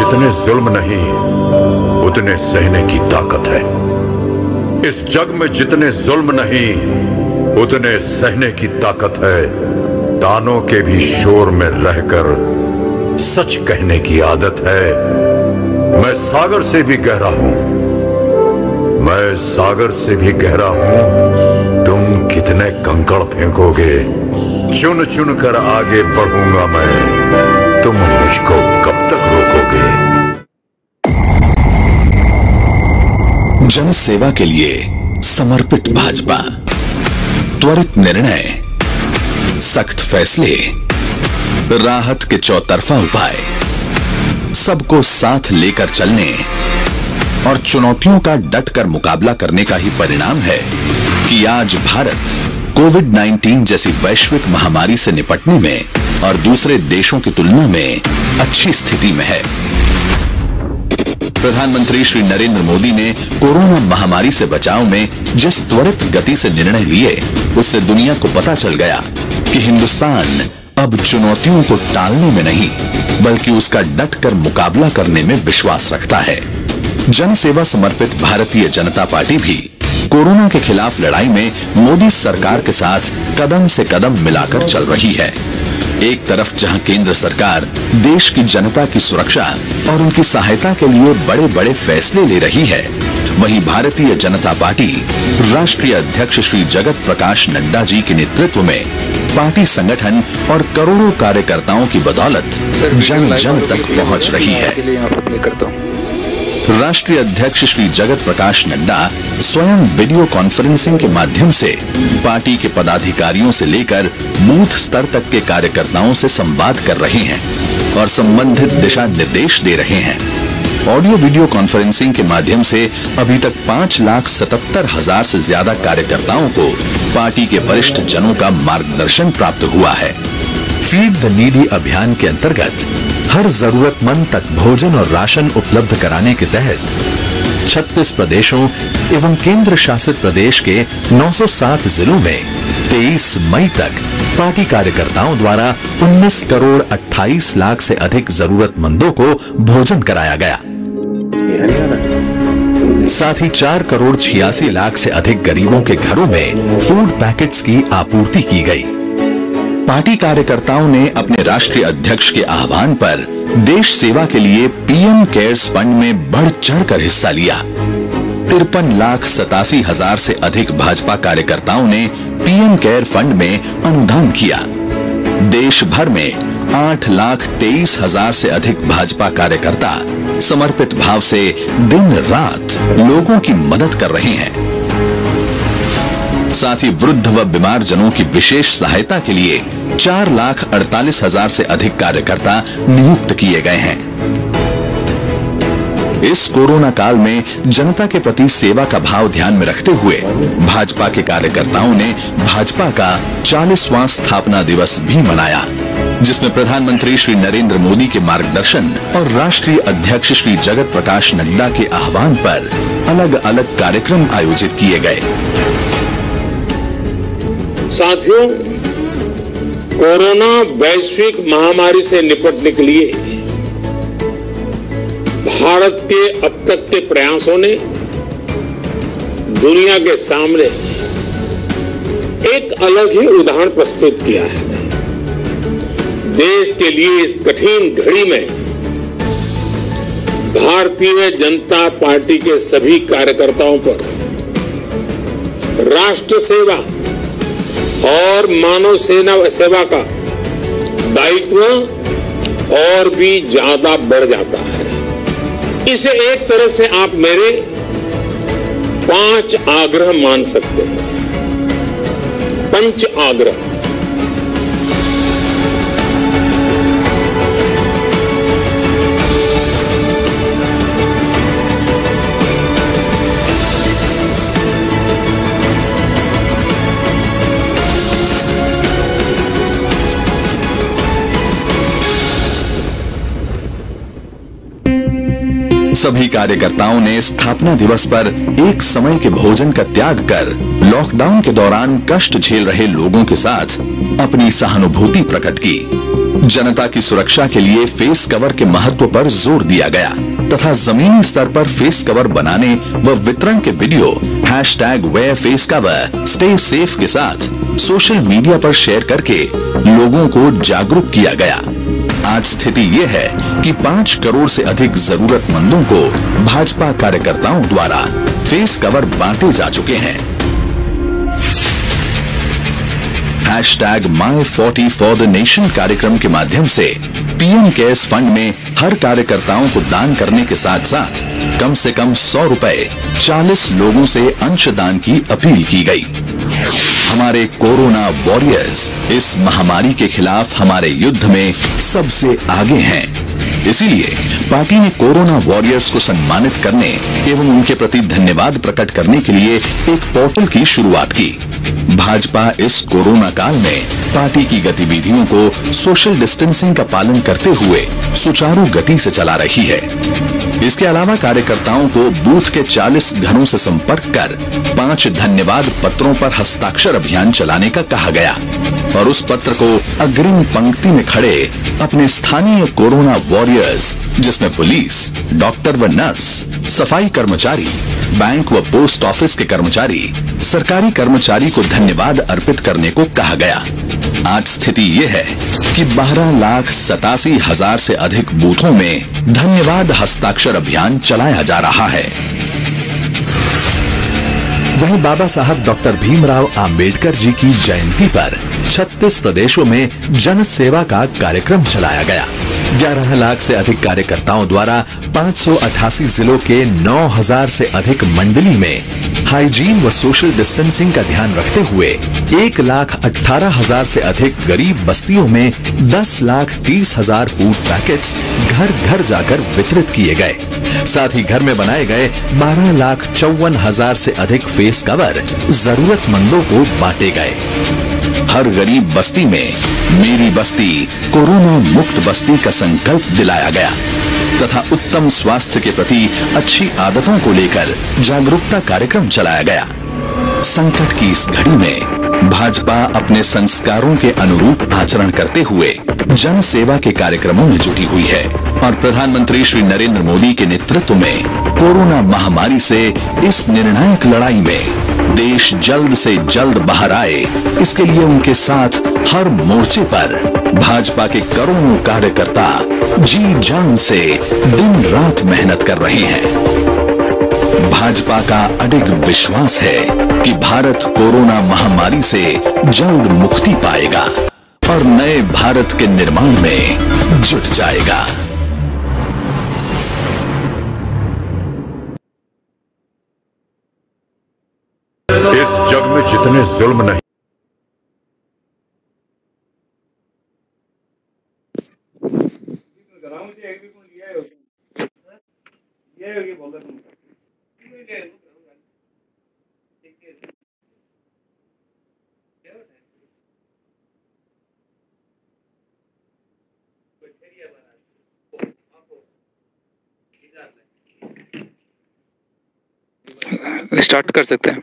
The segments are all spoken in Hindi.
जितने जुल्म नहीं उतने सहने की ताकत है। इस जग में जितने जुल्म नहीं उतने सहने की ताकत है। तानों के भी शोर में रहकर सच कहने की आदत है। मैं सागर से भी गहरा हूं, मैं सागर से भी गहरा हूं। तुम कितने कंकड़ फेंकोगे, चुन चुन कर आगे बढ़ूंगा मैं। तुम मुझको कब तक रोकोगे? जन सेवा के लिए समर्पित भाजपा, त्वरित निर्णय, सख्त फैसले, राहत के चौतरफा उपाय, सबको साथ लेकर चलने और चुनौतियों का डटकर मुकाबला करने का ही परिणाम है कि आज भारत कोविड-19 जैसी वैश्विक महामारी से निपटने में और दूसरे देशों की तुलना में अच्छी स्थिति में है। प्रधानमंत्री श्री नरेंद्र मोदी ने कोरोना महामारी से बचाव में जिस त्वरित गति से निर्णय लिए, उससे दुनिया को पता चल गया कि हिंदुस्तान अब चुनौतियों को टालने में नहीं बल्कि उसका डटकर मुकाबला करने में विश्वास रखता है। जन सेवा समर्पित भारतीय जनता पार्टी भी कोरोना के खिलाफ लड़ाई में मोदी सरकार के साथ कदम से कदम मिलाकर चल रही है। एक तरफ जहां केंद्र सरकार देश की जनता की सुरक्षा और उनकी सहायता के लिए बड़े बड़े फैसले ले रही है, वहीं भारतीय जनता पार्टी राष्ट्रीय अध्यक्ष श्री जगत प्रकाश नड्डा जी के नेतृत्व में पार्टी संगठन और करोड़ों कार्यकर्ताओं की बदौलत जन जन तक पहुंच रही है। राष्ट्रीय अध्यक्ष श्री जगत प्रकाश नड्डा स्वयं वीडियो कॉन्फ्रेंसिंग के माध्यम से पार्टी के पदाधिकारियों से लेकर बूथ स्तर तक के कार्यकर्ताओं से संवाद कर रहे हैं और संबंधित दिशा निर्देश दे रहे हैं। ऑडियो वीडियो कॉन्फ्रेंसिंग के माध्यम से अभी तक 5,77,000 से ज्यादा कार्यकर्ताओं को पार्टी के वरिष्ठ जनों का मार्गदर्शन प्राप्त हुआ है। फीड द नीडी अभियान के अंतर्गत हर जरूरतमंद तक भोजन और राशन उपलब्ध कराने के तहत 36 प्रदेशों एवं केंद्र शासित प्रदेश के 907 जिलों में 23 मई तक पार्टी कार्यकर्ताओं द्वारा 19 करोड़ 28 लाख से अधिक जरूरतमंदों को भोजन कराया गया। साथ ही 4 करोड़ 86 लाख से अधिक गरीबों के घरों में फूड पैकेट्स की आपूर्ति की गई। पार्टी कार्यकर्ताओं ने अपने राष्ट्रीय अध्यक्ष के आह्वान पर देश सेवा के लिए पीएम केयर्स फंड में बढ़ चढ़कर हिस्सा लिया। 53,87,000 से अधिक भाजपा कार्यकर्ताओं ने पीएम केयर फंड में अनुदान किया। देश भर में 8,23,000 से अधिक भाजपा कार्यकर्ता समर्पित भाव से दिन रात लोगों की मदद कर रहे हैं। साथ ही वृद्ध व बीमार जनों की विशेष सहायता के लिए 4,48,000 से अधिक कार्यकर्ता नियुक्त किए गए हैं। इस कोरोना काल में जनता के प्रति सेवा का भाव ध्यान में रखते हुए भाजपा के कार्यकर्ताओं ने भाजपा का 40वां स्थापना दिवस भी मनाया, जिसमें प्रधानमंत्री श्री नरेंद्र मोदी के मार्गदर्शन और राष्ट्रीय अध्यक्ष श्री जगत प्रकाश नड्डा के आह्वान पर अलग अलग कार्यक्रम आयोजित किए गए। साथियों, कोरोना वैश्विक महामारी से निपटने के लिए भारत के अब तक के प्रयासों ने दुनिया के सामने एक अलग ही उदाहरण प्रस्तुत किया है। देश के लिए इस कठिन घड़ी में भारतीय जनता पार्टी के सभी कार्यकर्ताओं पर राष्ट्र सेवा और मानव सेवा का दायित्व और भी ज्यादा बढ़ जाता है। इसे एक तरह से आप मेरे 5 आग्रह मान सकते हैं। पंच आग्रह। सभी कार्यकर्ताओं ने स्थापना दिवस पर एक समय के भोजन का त्याग कर लॉकडाउन के दौरान कष्ट झेल रहे लोगों के साथ अपनी सहानुभूति प्रकट की। जनता की सुरक्षा के लिए फेस कवर के महत्व पर जोर दिया गया तथा जमीनी स्तर पर फेस कवर बनाने व वितरण के वीडियो #WearFaceCover स्टे सेफ के साथ सोशल मीडिया पर शेयर करके लोगों को जागरूक किया गया। आज स्थिति ये है कि 5 करोड़ से अधिक जरूरतमंदों को भाजपा कार्यकर्ताओं द्वारा फेस कवर बांटे जा चुके हैं। #My40for the Nation कार्यक्रम के माध्यम से पीएम केयर्स फंड में हर कार्यकर्ताओं को दान करने के साथ साथ कम से कम 100 रुपए 40 लोगों से अंशदान की अपील की गई। हमारे कोरोना वॉरियर्स इस महामारी के खिलाफ हमारे युद्ध में सबसे आगे हैं। इसीलिए पार्टी ने कोरोना वॉरियर्स को सम्मानित करने एवं उनके प्रति धन्यवाद प्रकट करने के लिए एक पोर्टल की शुरुआत की। भाजपा इस कोरोना काल में पार्टी की गतिविधियों को सोशल डिस्टेंसिंग का पालन करते हुए सुचारू गति से चला रही है। इसके अलावा कार्यकर्ताओं को बूथ के 40 घरों से संपर्क कर 5 धन्यवाद पत्रों पर हस्ताक्षर अभियान चलाने का कहा गया और उस पत्र को अग्रिम पंक्ति में खड़े अपने स्थानीय कोरोना वॉरियर्स जिसमें पुलिस, डॉक्टर व नर्स, सफाई कर्मचारी, बैंक व पोस्ट ऑफिस के कर्मचारी, सरकारी कर्मचारी को धन्यवाद अर्पित करने को कहा गया। आज स्थिति ये है कि 12,87,000 से अधिक बूथों में धन्यवाद हस्ताक्षर अभियान चलाया जा रहा है। वहीं बाबा साहब डॉक्टर भीमराव अंबेडकर जी की जयंती पर 36 प्रदेशों में जन सेवा का कार्यक्रम चलाया गया। 11 लाख से अधिक कार्यकर्ताओं द्वारा 588 जिलों के 9,000 से अधिक मंडली में हाइजीन व सोशल डिस्टेंसिंग का ध्यान रखते हुए 1,18,000 से अधिक गरीब बस्तियों में 10,30,000 फूड पैकेट्स घर घर जाकर वितरित किए गए। साथ ही घर में बनाए गए 12,54,000 से अधिक फेस कवर जरूरतमंदों को बांटे गए। हर गरीब बस्ती में मेरी बस्ती कोरोना मुक्त बस्ती का संकल्प दिलाया गया तथा उत्तम स्वास्थ्य के प्रति अच्छी आदतों को लेकर जागरूकता कार्यक्रम चलाया गया। संकट की इस घड़ी में भाजपा अपने संस्कारों के अनुरूप आचरण करते हुए जन सेवा के कार्यक्रमों में जुटी हुई है और प्रधानमंत्री श्री नरेंद्र मोदी के नेतृत्व में कोरोना महामारी से इस निर्णायक लड़ाई में देश जल्द से जल्द बाहर आए, इसके लिए उनके साथ हर मोर्चे पर भाजपा के करोड़ों कार्यकर्ता जी जान से दिन रात मेहनत कर रहे हैं। भाजपा का अडिग विश्वास है कि भारत कोरोना महामारी से जल्द मुक्ति पाएगा और नए भारत के निर्माण में जुट जाएगा। इस जग में जितने जुल्म नहीं स्टार्ट कर सकते हैं।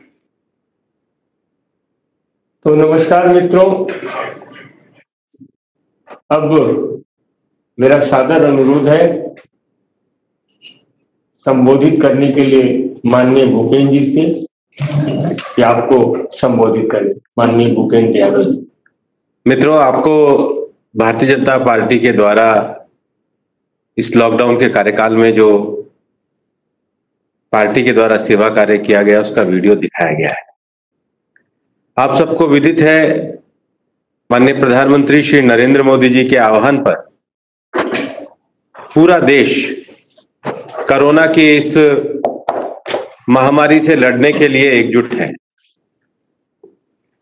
तो नमस्कार मित्रों, अब मेरा सादर अनुरोध है संबोधित करने के लिए माननीय भूपेंद्र जी से कि आपको संबोधित करें। माननीय भूपेंद्र यादव जी। मित्रों, आपको भारतीय जनता पार्टी के द्वारा इस लॉकडाउन के कार्यकाल में जो पार्टी के द्वारा सेवा कार्य किया गया उसका वीडियो दिखाया गया है। आप सबको विदित है, माननीय प्रधानमंत्री श्री नरेंद्र मोदी जी के आह्वान पर पूरा देश कोरोना की इस महामारी से लड़ने के लिए एकजुट है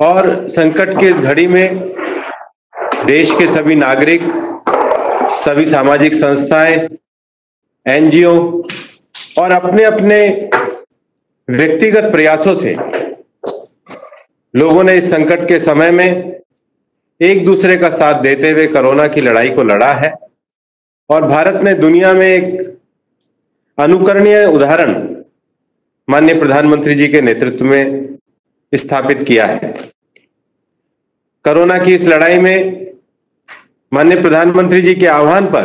और संकट की इस घड़ी में देश के सभी नागरिक, सभी सामाजिक संस्थाएं, एनजीओ और अपने अपने व्यक्तिगत प्रयासों से लोगों ने इस संकट के समय में एक दूसरे का साथ देते हुए कोरोना की लड़ाई को लड़ा है और भारत ने दुनिया में एक अनुकरणीय उदाहरण माननीय प्रधानमंत्री जी के नेतृत्व में स्थापित किया है। कोरोना की इस लड़ाई में माननीय प्रधानमंत्री जी के आह्वान पर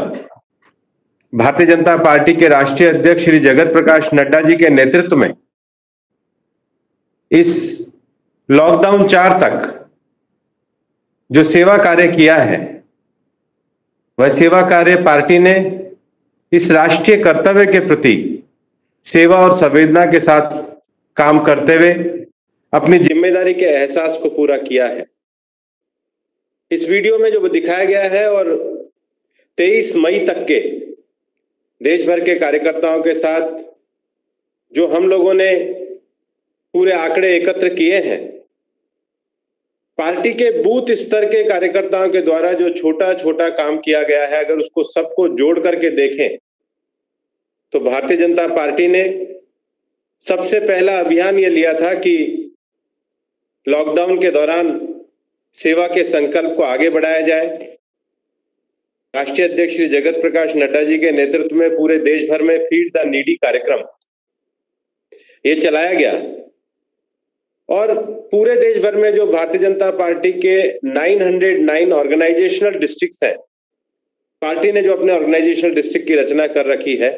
भारतीय जनता पार्टी के राष्ट्रीय अध्यक्ष श्री जगत प्रकाश नड्डा जी के नेतृत्व में इस लॉकडाउन 4 तक जो सेवा कार्य किया है, वह सेवा कार्य पार्टी ने इस राष्ट्रीय कर्तव्य के प्रति सेवा और संवेदना के साथ काम करते हुए अपनी जिम्मेदारी के एहसास को पूरा किया है। इस वीडियो में जो दिखाया गया है और 23 मई तक के देश भर के कार्यकर्ताओं के साथ जो हम लोगों ने पूरे आंकड़े एकत्र किए हैं, पार्टी के बूथ स्तर के कार्यकर्ताओं के द्वारा जो छोटा छोटा काम किया गया है, अगर उसको सबको जोड़ करके देखें तो भारतीय जनता पार्टी ने सबसे पहला अभियान ये लिया था कि लॉकडाउन के दौरान सेवा के संकल्प को आगे बढ़ाया जाए। राष्ट्रीय अध्यक्ष श्री जगत प्रकाश नड्डा जी के नेतृत्व में पूरे देश भर में फीड द नीडी कार्यक्रम ये चलाया गया और पूरे देश भर में जो भारतीय जनता पार्टी के 909 ऑर्गेनाइजेशनल डिस्ट्रिक्ट्स हैं, पार्टी ने जो अपने ऑर्गेनाइजेशनल डिस्ट्रिक्ट की रचना कर रखी है,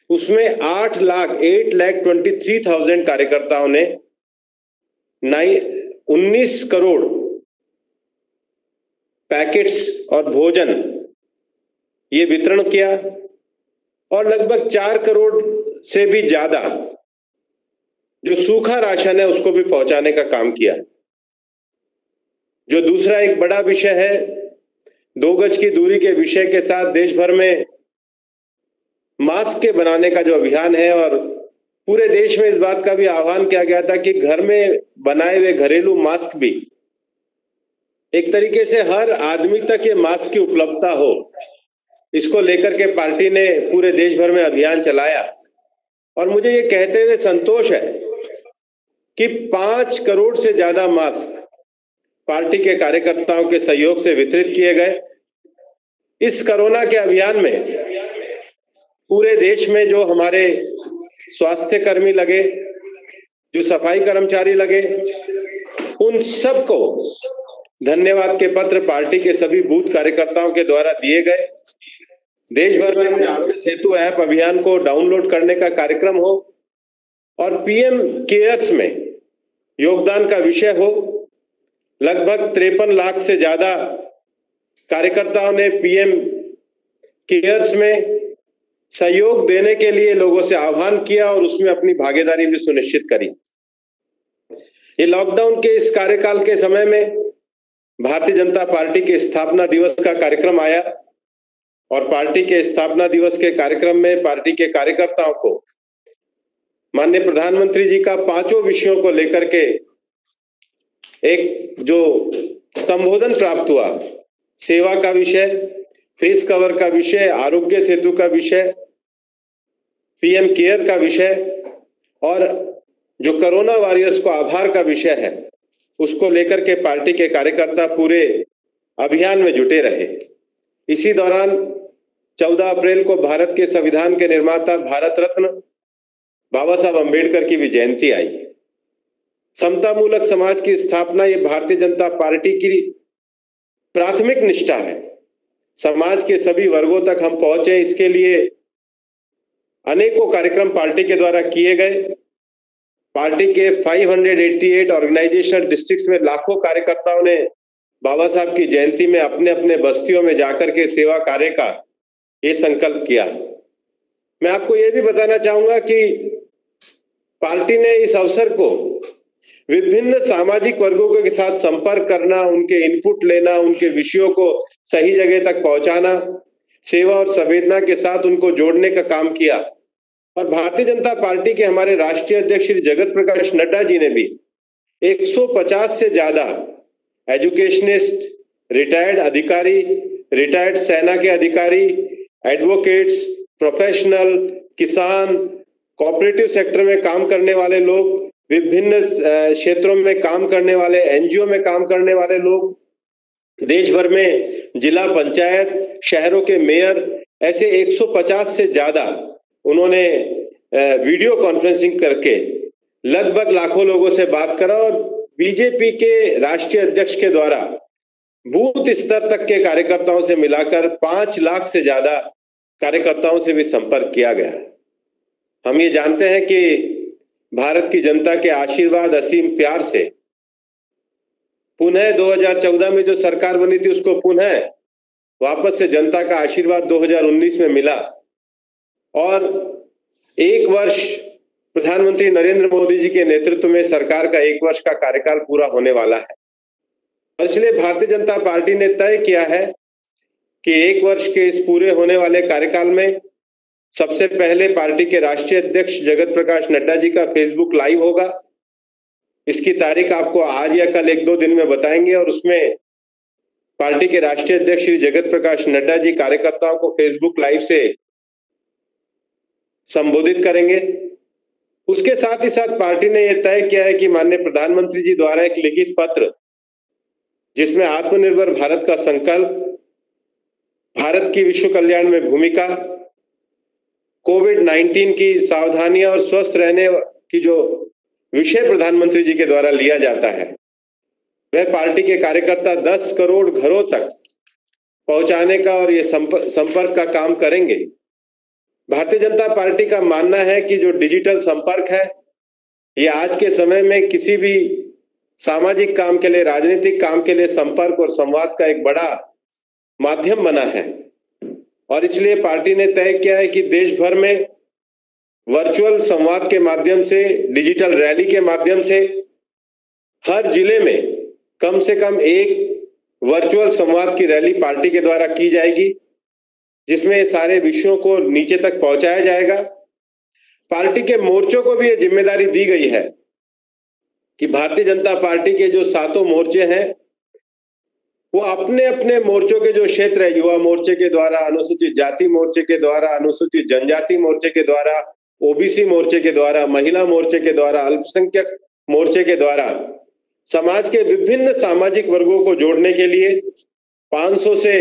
उसमें 8,23,000 कार्यकर्ताओं ने 19 करोड़ पैकेट्स और भोजन ये वितरण किया और लगभग 4 करोड़ से भी ज्यादा जो सूखा राशन है उसको भी पहुंचाने का काम किया। जो दूसरा एक बड़ा विषय है, 2 गज की दूरी के विषय के साथ देश भर में मास्क के बनाने का जो अभियान है और पूरे देश में इस बात का भी आह्वान किया गया था कि घर में बनाए हुए घरेलू मास्क भी एक तरीके से हर आदमी तक ये मास्क की उपलब्धता हो, इसको लेकर के पार्टी ने पूरे देश भर में अभियान चलाया। और मुझे ये कहते हुए संतोष है कि 5 करोड़ से ज्यादा मास्क पार्टी के कार्यकर्ताओं के सहयोग से वितरित किए गए। इस कोरोना के अभियान में पूरे देश में जो हमारे स्वास्थ्य कर्मी लगे, जो सफाई कर्मचारी लगे, उन सबको धन्यवाद के पत्र पार्टी के सभी बूथ कार्यकर्ताओं के द्वारा दिए गए। देश भर में आरोग्य सेतु ऐप अभियान को डाउनलोड करने का कार्यक्रम हो और पीएम केयर्स में योगदान का विषय हो। लगभग 53 लाख से ज्यादा कार्यकर्ताओं ने पीएम केयर्स में सहयोग देने के लिए लोगों से आह्वान किया और उसमें अपनी भागीदारी भी सुनिश्चित करी। ये लॉकडाउन के इस कार्यकाल के समय में भारतीय जनता पार्टी के स्थापना दिवस का कार्यक्रम आया और पार्टी के स्थापना दिवस के कार्यक्रम में पार्टी के कार्यकर्ताओं को माननीय प्रधानमंत्री जी का 5 विषयों को लेकर के एक जो संबोधन प्राप्त हुआ, सेवा का विषय, फेस कवर का विषय, आरोग्य सेतु का विषय, पीएम केयर का विषय और जो कोरोना वॉरियर्स को आभार का विषय है, उसको लेकर के पार्टी के कार्यकर्ता पूरे अभियान में जुटे रहे। इसी दौरान 14 अप्रैल को भारत के संविधान के निर्माता भारत रत्न बाबा साहब अंबेडकर की भी जयंती आई। समतामूलक समाज की स्थापना ये भारतीय जनता पार्टी की प्राथमिक निष्ठा है। समाज के सभी वर्गों तक हम पहुंचे, इसके लिए अनेकों कार्यक्रम पार्टी के द्वारा किए गए। पार्टी के 588 ऑर्गेनाइजेशनल डिस्ट्रिक्ट्स में लाखों कार्यकर्ताओं ने बाबा साहब की जयंती में अपने अपने बस्तियों में जाकर के सेवा कार्य का ये संकल्प किया। मैं आपको ये भी बताना चाहूंगा कि पार्टी ने इस अवसर को विभिन्न सामाजिक वर्गों के साथ संपर्क करना, उनके इनपुट लेना, उनके विषयों को सही जगह तक पहुंचाना, सेवा और संवेदना के साथ उनको जोड़ने का काम किया। और भारतीय जनता पार्टी के हमारे राष्ट्रीय अध्यक्ष श्री जगत प्रकाश नड्डा जी ने भी 150 से ज्यादा एजुकेशनिस्ट, रिटायर्ड अधिकारी, रिटायर्ड सेना के अधिकारी, एडवोकेट्स, प्रोफेशनल, किसान, कोऑपरेटिव सेक्टर में काम करने वाले लोग, विभिन्न क्षेत्रों में काम करने वाले, एनजीओ में काम करने वाले लोग, देश भर में जिला पंचायत, शहरों के मेयर, ऐसे 150 से ज्यादा उन्होंने वीडियो कॉन्फ्रेंसिंग करके लगभग लाखों लोगों से बात करा और बीजेपी के राष्ट्रीय अध्यक्ष के द्वारा बूथ स्तर तक के कार्यकर्ताओं से मिलाकर 5 लाख से ज्यादा कार्यकर्ताओं से भी संपर्क किया गया। हम ये जानते हैं कि भारत की जनता के आशीर्वाद, असीम प्यार से पुनः 2014 में जो सरकार बनी थी उसको पुनः वापस से जनता का आशीर्वाद 2019 में मिला और 1 वर्ष प्रधानमंत्री नरेंद्र मोदी जी के नेतृत्व में सरकार का 1 वर्ष का कार्यकाल पूरा होने वाला है। और इसलिए भारतीय जनता पार्टी ने तय किया है कि 1 वर्ष के इस पूरे होने वाले कार्यकाल में सबसे पहले पार्टी के राष्ट्रीय अध्यक्ष जगत प्रकाश नड्डा जी का फेसबुक लाइव होगा। इसकी तारीख आपको आज या कल 1-2 दिन में बताएंगे और उसमें पार्टी के राष्ट्रीय अध्यक्ष श्री जगत प्रकाश नड्डा जी कार्यकर्ताओं को फेसबुक लाइव से संबोधित करेंगे। उसके साथ ही साथ पार्टी ने यह तय किया है कि माननीय प्रधानमंत्री जी द्वारा एक लिखित पत्र जिसमें आत्मनिर्भर भारत का संकल्प, भारत की विश्व कल्याण में भूमिका, कोविड-19 की सावधानियां और स्वस्थ रहने की जो विषय प्रधानमंत्री जी के द्वारा लिया जाता है वह पार्टी के कार्यकर्ता 10 करोड़ घरों तक पहुंचाने का और ये संपर्क का काम करेंगे। भारतीय जनता पार्टी का मानना है कि जो डिजिटल संपर्क है ये आज के समय में किसी भी सामाजिक काम के लिए, राजनीतिक काम के लिए संपर्क और संवाद का एक बड़ा माध्यम बना है और इसलिए पार्टी ने तय किया है कि देश भर में वर्चुअल संवाद के माध्यम से, डिजिटल रैली के माध्यम से हर जिले में कम से कम एक वर्चुअल संवाद की रैली पार्टी के द्वारा की जाएगी जिसमें सारे विषयों को नीचे तक पहुंचाया जाएगा। पार्टी के मोर्चों को भी ये जिम्मेदारी दी गई है कि भारतीय जनता पार्टी के जो 7 मोर्चे हैं वो अपने अपने मोर्चों के जो क्षेत्र है, युवा मोर्चे के द्वारा, अनुसूचित जाति मोर्चे के द्वारा, अनुसूचित जनजाति मोर्चे के द्वारा, ओबीसी मोर्चे के द्वारा, महिला मोर्चे के द्वारा, अल्पसंख्यक मोर्चे के द्वारा समाज के विभिन्न सामाजिक वर्गों को जोड़ने के लिए 500 से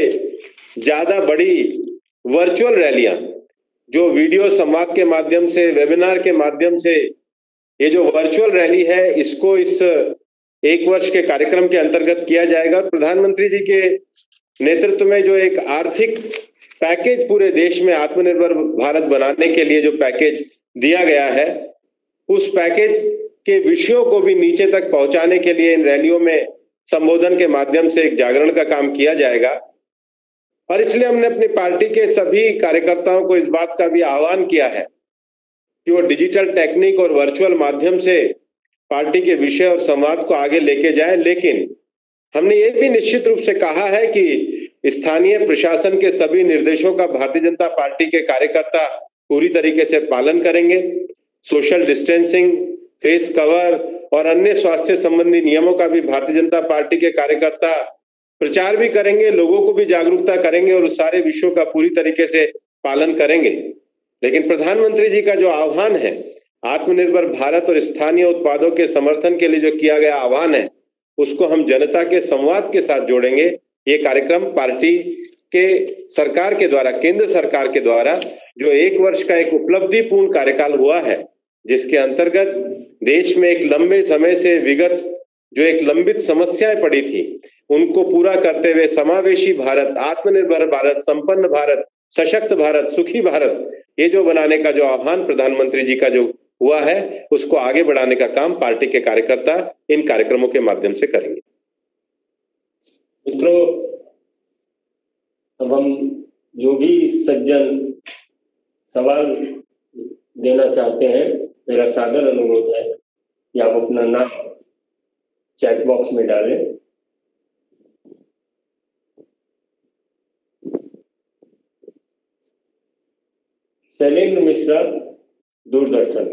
ज्यादा बड़ी वर्चुअल रैलियां जो वीडियो संवाद के माध्यम से, वेबिनार के माध्यम से, ये जो वर्चुअल रैली है इसको इस 1 वर्ष के कार्यक्रम के अंतर्गत किया जाएगा। और प्रधानमंत्री जी के नेतृत्व में जो एक आर्थिक पैकेज पूरे देश में आत्मनिर्भर भारत बनाने के लिए जो पैकेज दिया गया है उस पैकेज के विषयों को भी नीचे तक पहुंचाने के लिए इन रैलियों में संबोधन के माध्यम से एक जागरण का काम किया जाएगा। और इसलिए हमने अपनी पार्टी के सभी कार्यकर्ताओं को इस बात का भी आह्वान किया है कि वो डिजिटल टेक्निक और वर्चुअल माध्यम से पार्टी के विषय और संवाद को आगे लेके जाएं। लेकिन हमने ये भी निश्चित रूप से कहा है कि स्थानीय प्रशासन के सभी निर्देशों का भारतीय जनता पार्टी के कार्यकर्ता पूरी तरीके से पालन करेंगे। सोशल डिस्टेंसिंग, फेस कवर और अन्य स्वास्थ्य संबंधी नियमों का भी भारतीय जनता पार्टी के कार्यकर्ता प्रचार भी करेंगे, लोगों को भी जागरूकता करेंगे और उस सारे विषयों का पूरी तरीके से पालन करेंगे। लेकिन प्रधानमंत्री जी का जो आह्वान है आत्मनिर्भर भारत और स्थानीय उत्पादों के समर्थन के लिए जो किया गया आह्वान है उसको हम जनता के संवाद के साथ जोड़ेंगे। ये कार्यक्रम पार्टी के सरकार के द्वारा, केंद्र सरकार के द्वारा जो 1 वर्ष का एक उपलब्धिपूर्ण कार्यकाल हुआ है जिसके अंतर्गत देश में एक लंबे समय से विगत जो एक लंबित समस्याएं पड़ी थी उनको पूरा करते हुए समावेशी भारत, आत्मनिर्भर भारत, संपन्न भारत, सशक्त भारत, सुखी भारत, ये जो बनाने का जो आह्वान प्रधानमंत्री जी का जो हुआ है उसको आगे बढ़ाने का काम पार्टी के कार्यकर्ता इन कार्यक्रमों के माध्यम से करेंगे। मित्रों, अब हम जो भी सज्जन सवाल देना चाहते हैं, मेरा सादर अनुरोध है कि आप अपना नाम चैट बॉक्स में डालें। शैलेंद्र मिश्रा, दूरदर्शन।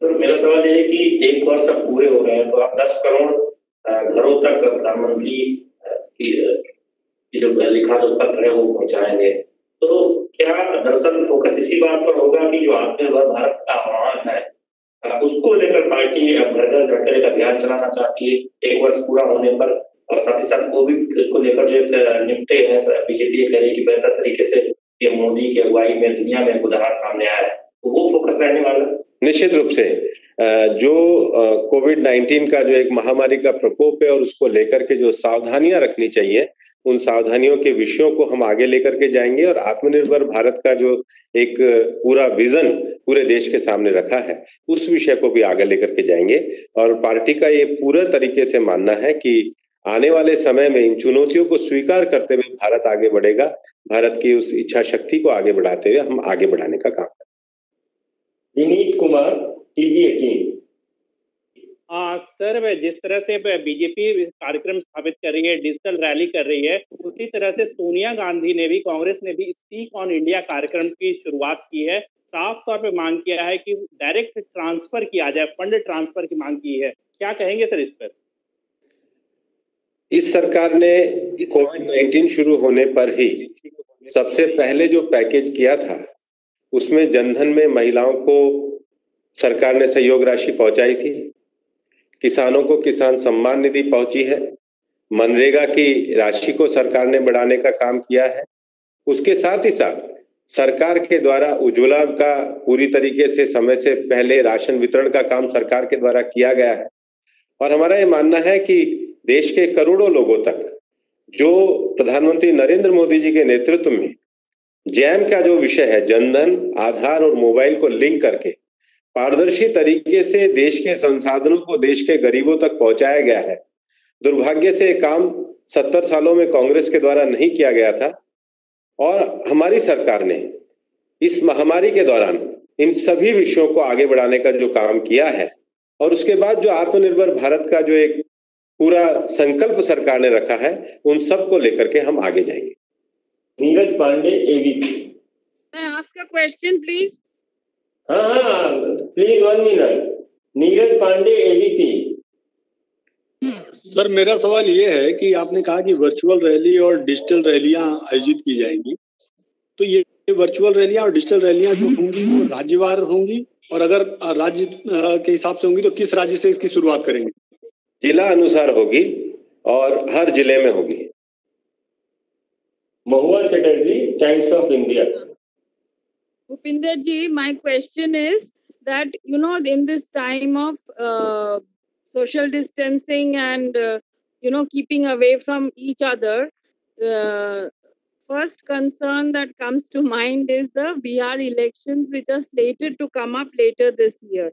सर, मेरा सवाल यह है कि 1 वर्ष अब पूरे हो रहे हैं तो आप 10 करोड़ घरों तक प्रधानमंत्री की जो लिखा जो पत्र है वो पहुंचाएंगे, तो क्या दरअसल फोकस इसी बात पर होगा कि जो आत्मनिर्भर भारत का आह्वान है उसको लेकर पार्टी अब घर घर जाकर एक अभियान चलाना चाहती है 1 वर्ष पूरा होने पर, और साथ ही साथ कोविड को लेकर जो निपटे हैं बीजेपी कह रही है कि बेहतर तरीके से ये मोदी की अगुवाई में दुनिया में उदाहरण सामने आया है, तो वो फोकस रहने वाला? निश्चित रूप से जो कोविड-19 का जो एक महामारी का प्रकोप है और उसको लेकर के जो सावधानियां रखनी चाहिए, उन सावधानियों के विषयों को हम आगे लेकर के जाएंगे और आत्मनिर्भर भारत का जो एक पूरा विजन पूरे देश के सामने रखा है, उस विषय को भी आगे लेकर के जाएंगे। और पार्टी का ये पूरा तरीके से मानना है कि आने वाले समय में इन चुनौतियों को स्वीकार करते हुए भारत आगे बढ़ेगा। भारत की उस इच्छा शक्ति को आगे बढ़ाते हुए हम आगे बढ़ाने का काम करेंगे। विनीत कुमार, टीवी 18। सर, जिस तरह से बीजेपी कार्यक्रम स्थापित कर रही है, डिजिटल रैली कर रही है, उसी तरह से सोनिया गांधी ने भी, कांग्रेस ने भी स्पीक ऑन इंडिया कार्यक्रम की शुरुआत की है। साफ तौर पे मांग किया है कि डायरेक्ट ट्रांसफर किया जाए, फंड ट्रांसफर की मांग की है। क्या कहेंगे सर इस पर? इस सरकार ने कोविड-19 शुरू होने पर ही सबसे पहले जो पैकेज किया था, उसमें जनधन में महिलाओं को सरकार ने सहयोग राशि पहुंचाई थी, किसानों को किसान सम्मान निधि पहुंची है, मनरेगा की राशि को सरकार ने बढ़ाने का काम किया है। उसके साथ ही साथ सरकार के द्वारा उज्ज्वला का पूरी तरीके से समय से पहले राशन वितरण का काम सरकार के द्वारा किया गया है। और हमारा ये मानना है कि देश के करोड़ों लोगों तक जो प्रधानमंत्री नरेंद्र मोदी जी के नेतृत्व में जैम का जो विषय है, जनधन, आधार और मोबाइल को लिंक करके पारदर्शी तरीके से देश के संसाधनों को देश के गरीबों तक पहुंचाया गया है। दुर्भाग्य से काम 70 सालों में कांग्रेस के द्वारा नहीं किया गया था और हमारी सरकार ने इस महामारी के दौरान इन सभी विषयों को आगे बढ़ाने का जो काम किया है और उसके बाद जो आत्मनिर्भर भारत का जो एक पूरा संकल्प सरकार ने रखा है, उन सब को लेकर के हम आगे जाएंगे। Neeraj Pandey, ABP. May I ask a question, please? हाँ, please 1 minute. Neeraj Pandey, ABP. Sir, मेरा सवाल ये है कि आपने कहा कि वर्चुअल रैली और डिजिटल रैलियां आयोजित की जाएंगी, तो ये वर्चुअल रैलियां और डिजिटल रैलियां जो होंगी वो राज्यवार होंगी, और अगर राज्य के हिसाब से होंगी तो किस राज्य से इसकी शुरुआत करेंगे? जिला अनुसार होगी और हर जिले में होगी। Mahua Chatterjee, Times of India. Bhupinder ji, my question is that, in this time of social distancing and, keeping away from each other, first concern that comes to mind is the Bihar elections, which are slated to come up later this year.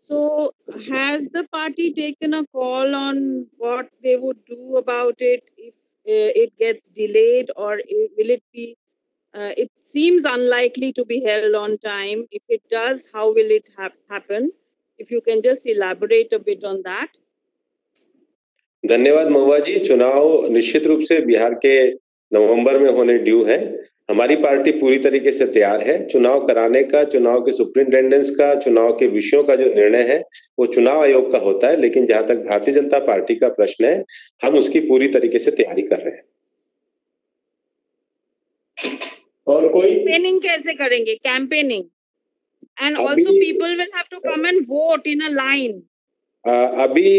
So has the party taken a call on what they would do about it if it gets delayed, or will it be it seems unlikely to be held on time? If it does, how will it happen? If you can just elaborate a bit on that. धन्यवाद महुआ जी। चुनाव निश्चित रूप से बिहार के नवंबर में होने ड्यू है। हमारी पार्टी पूरी तरीके से तैयार है। चुनाव कराने का, चुनाव के सुप्रिंटेंडेंस का, चुनाव के विषयों का जो निर्णय है वो चुनाव आयोग का होता है, लेकिन जहां तक भारतीय जनता पार्टी का प्रश्न है, हम उसकी पूरी तरीके से तैयारी कर रहे हैं। और कोई कैंपेनिंग कैसे करेंगे? Campaigning and also people will have to come and vote in a line. अभी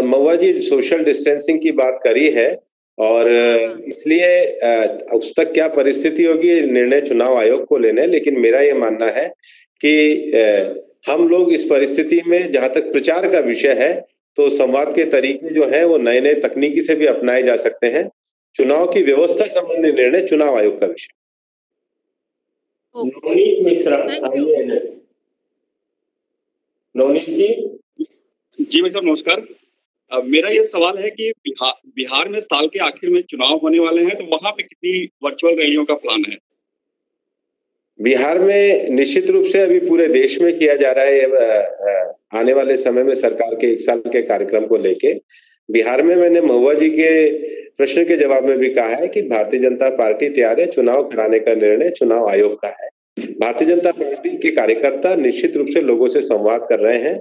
महुआ जी सोशल डिस्टेंसिंग की बात करी है और इसलिए उस तक क्या परिस्थिति होगी निर्णय चुनाव आयोग को लेना है, लेकिन मेरा ये मानना है कि हम लोग इस परिस्थिति में, जहां तक प्रचार का विषय है, तो संवाद के तरीके जो है वो नए नए तकनीकी से भी अपनाए जा सकते हैं। चुनाव की व्यवस्था संबंधी निर्णय चुनाव आयोग का विषय। नवनीत मिश्रा, IANS। नवनीत जी। जी भाई साहब, नमस्कार। मेरा ये सवाल है कि बिहार में साल के आखिर में चुनाव होने वाले हैं, तो वहां पे कितनी वर्चुअल रैलियों का प्लान है? बिहार में निश्चित रूप से अभी पूरे देश में किया जा रहा है। आने वाले समय में सरकार के 1 साल के कार्यक्रम को लेके बिहार में मैंने महुआ जी के प्रश्न के जवाब में भी कहा है कि भारतीय जनता पार्टी तैयार है। चुनाव कराने का निर्णय चुनाव आयोग का है। भारतीय जनता पार्टी के कार्यकर्ता निश्चित रूप से लोगों से संवाद कर रहे हैं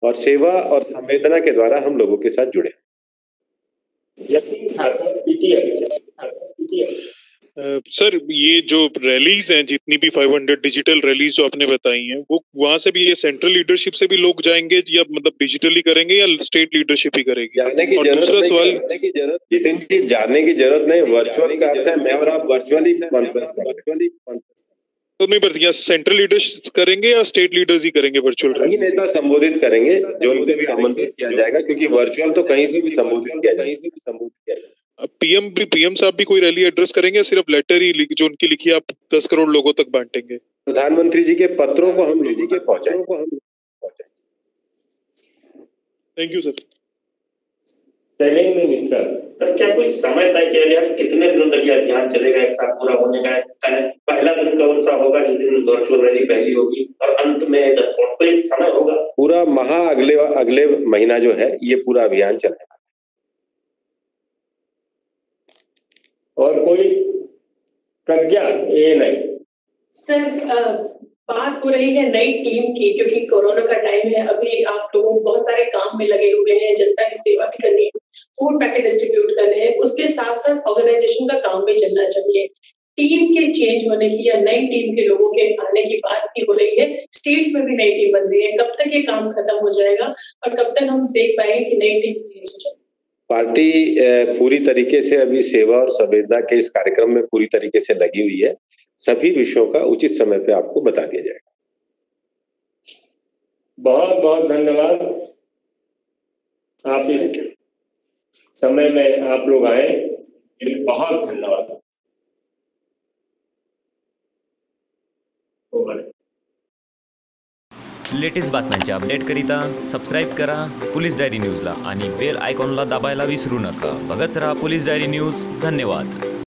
और सेवा और संवेदना के द्वारा हम लोगों के साथ जुड़े। जतिन ठाकुर, PTI। सर, ये जो रैलीज हैं, जितनी भी 500 डिजिटल रैलीज जो आपने बताई हैं, वो वहां से भी ये सेंट्रल लीडरशिप से भी लोग जाएंगे या मतलब डिजिटली करेंगे या स्टेट लीडरशिप ही करेगी? जाने की जरूरत जितिन जी, जाने की जरूरत नहीं। वर्चुअल का अर्थ है मैं और आप वर्चुअली कॉन्फ्रेंस करें। तो नहीं बस या सेंट्रल लीडर्स करेंगे या स्टेट लीडर्स ही करेंगे वर्चुअल रैली? नेता संबोधित करेंगे जो उनको भी आमंत्रित किया जाएगा, क्योंकि वर्चुअल तो कहीं से भी संबोधित किया जाएगा। पीएम साहब भी कोई रैली एड्रेस करेंगे या सिर्फ लेटर ही जो उनकी लिखी आप 10 करोड़ लोगों तक बांटेंगे? प्रधानमंत्री जी के पत्रों को हम लोगों के पहुंचाएंगे। Thank you sir. Shailendra Mishra sir, क्या कोई समय तय किया गया कि कितने दिनों तक यह अभियान चलेगा, एक साथ पूरा होने का है? पहला दिन कौन सा होगा जिस दिन वर्चुअल रैली पहली होगी, और अंत में 10 कोई समय होगा? पूरा अगले महीना जो है ये पूरा अभियान चलेगा। और कोई प्रज्ञा ये नहीं सर, बात हो रही है नई टीम की, क्योंकि कोरोना का टाइम है, अभी आप लोगों बहुत सारे काम में लगे हुए हैं, जनता की सेवा भी करनी है, फूड पैकेट डिस्ट्रीब्यूट करने हैं, उसके साथ साथ ऑर्गेनाइजेशन का काम भी चलना चाहिए। टीम के चेंज होने की या नई टीम के लोगों के आने की बात भी हो रही है, स्टेट्स में भी नई टीम बन रही है। कब तक ये काम खत्म हो जाएगा और कब तक हम देख पाएंगे कि नई टीम रिलीज हो जाएगी? पार्टी पूरी तरीके से अभी सेवा और संवेदना के इस कार्यक्रम में पूरी तरीके से लगी हुई है। सभी विषयों का उचित समय पे आपको बता दिया जाएगा। बहुत बहुत धन्यवाद, आप इस समय में आप लोग आए, बहुत धन्यवाद। लेटेस्ट बातम्यांचे अपडेट करिता सबस्क्राईब करा पोलीस डायरी न्यूजला आणि बेल आयकॉनला दाबायला विसरू नका। बघत राहा पोलीस डायरी न्यूज। धन्यवाद।